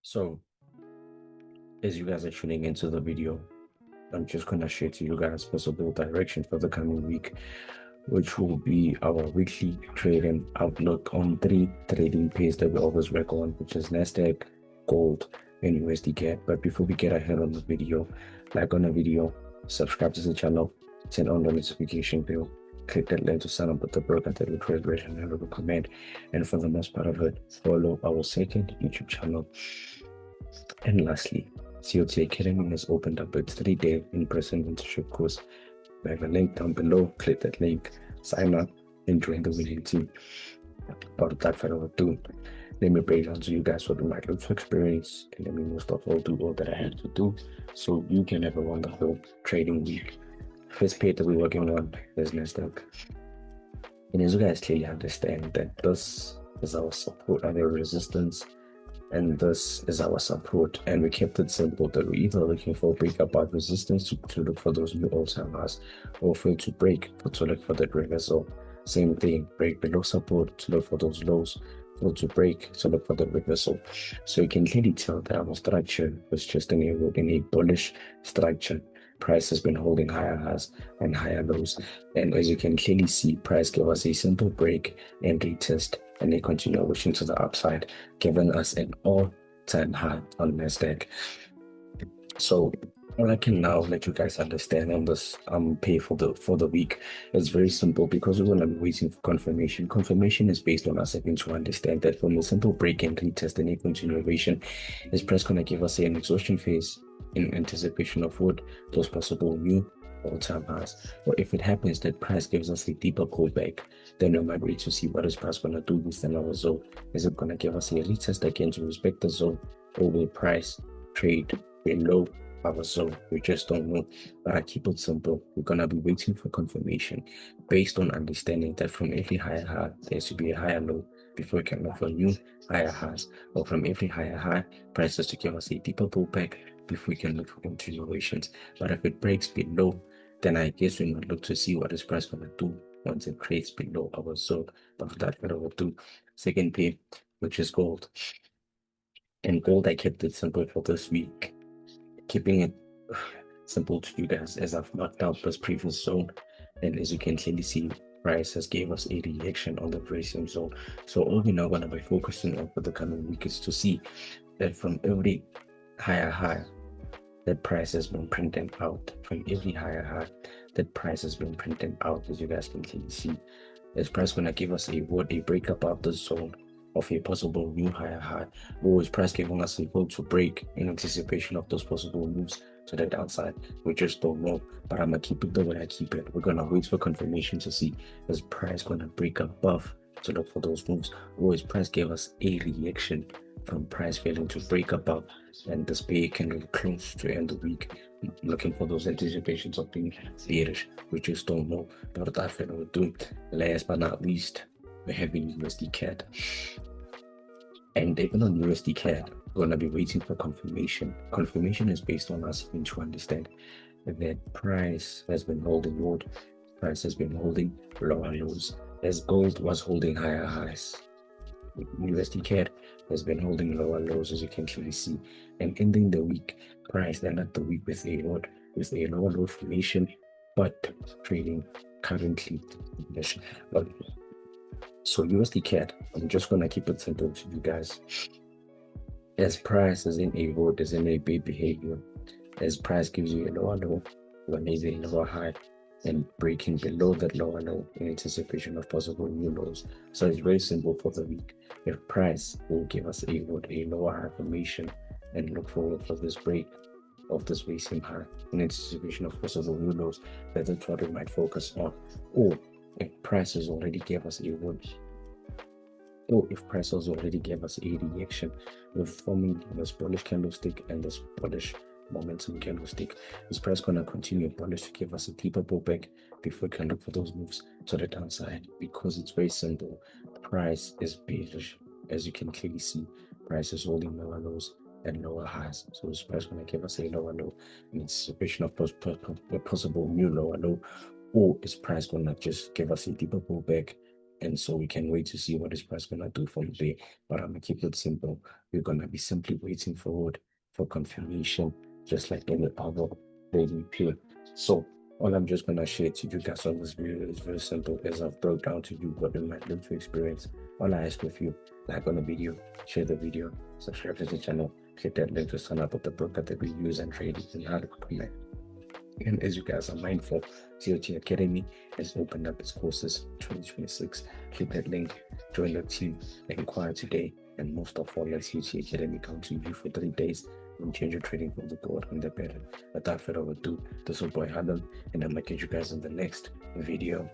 So, as you guys are tuning into the video, I'm just going to share to you guys possible direction for the coming week, which will be our weekly trading outlook on 3 trading pairs that we always work on, which is Nasdaq, gold, and USDCAD. But before we get ahead on the video, like on the video, subscribe to the channel, turn on the notification bell, click that link to sign up with the broker that we create and recommend. And for the most part of it, follow our second YouTube channel. And lastly, COT Academy has opened up its 3-day in-person mentorship course. I have a link down below. Click that link, sign up, and join the winning team. But without further ado, let me break down to you guys what we might look to experience, and let me most of all do all that I have to do so you can have a wonderful trading week. First pair that we're working on is Nasdaq. And as you guys clearly understand that this is our support and our resistance, and this is our support, and we kept it simple that we're either looking for a break above resistance to look for those new all-time highs, or fail to break to look for that reversal. Same thing, break below support to look for those lows, fail to break to look for the reversal. So you can clearly tell that our structure was just in a bullish structure. Price has been holding higher highs and higher lows, and as you can clearly see, price gave us a simple break and retest and a continuation to the upside, giving us an all-time high on Nasdaq. So all I can now let you guys understand on this pay for the week is very simple, because we're gonna be waiting for confirmation. Confirmation is based on us having to understand that from a simple break and retest and a continuation, is price gonna give us an exhaustion phase in anticipation of what those possible new all-time highs. Or if it happens that price gives us a deeper pullback, then we might wait to see what is price gonna do within our zone. Is it gonna give us a retest again to respect the zone, or will price trade below our zone? We just don't know. But I keep it simple. We're gonna be waiting for confirmation based on understanding that from every higher high there should be a higher low before we can look for new higher highs, or from every higher high prices to give us a deeper pullback before we can look for continuations. But if it breaks below, then I guess we might look to see what is price gonna do once it trades below our zone. But without further ado, second pair, which is gold. And gold, I kept it simple for this week, keeping it simple to you guys as I've marked out this previous zone. And as you can clearly see, price has gave us a reaction on the very same zone. So all we're now going to be focusing on for the coming week is to see that from every higher high that price has been printing out, from every higher high that price has been printing out, as you guys can clearly see, is price going to give us a break above the zone of a possible new higher high, or is price giving us a vote to break in anticipation of those possible moves to the downside? We just don't know, but I'm gonna keep it the way I keep it. We're gonna wait for confirmation to see, is price gonna break above to look for those moves, or is price give us a reaction from price failing to break above, and this bear can be close to end the week, looking for those anticipations of being bearish. We just don't know. But without further ado, last but not least, we're having USDCAD. And even on USDCAD, we're going to be waiting for confirmation. Confirmation is based on us having to understand that price has been holding low, price has been holding lower lows, as gold was holding higher highs. USDCAD has been holding lower lows, as you can clearly see, and ending the week, price ended the week with a lower low formation, but trading currently bullish. But so USDCAD, I'm just gonna keep it simple to you guys. As price is in a vote, is in a big behavior, as price gives you a lower low, when there's a lower high, and breaking below that lower low in anticipation of possible new lows. So it's very simple for the week. If price will give us a lower high formation and look forward for this break of this recent high in anticipation of possible new lows, that's what we might focus on. Or if prices already gave us a if prices already gave us a reaction with forming this bullish candlestick and this bullish momentum candlestick, is price gonna continue bullish to give us a deeper pullback before we can look for those moves to the downside? Because it's very simple, price is bearish. As you can clearly see, price is holding lower lows and lower highs. So is price gonna give us a lower low in anticipation of a possible new lower low, or is price gonna just give us a deeper pullback And so we can wait to see what this price gonna do for the day. But I'm gonna keep it simple. We're gonna be simply waiting forward for confirmation, just like any other trading peer. So all I'm just gonna share to you guys on this video is very simple. As I've broke down to you what we might look to experience. All I ask of you, like on the video, share the video, subscribe to the channel, click that link to sign up with the broker that we use and trade and how to connect. And as you guys are mindful, TOT Academy has opened up its courses 2026. Click that link, join the team, inquire today, and most of all, let TOT Academy come to you for 3 days and change your trading from the good and the better. Without further ado, this is boy Adam, and I'm gonna catch you guys in the next video.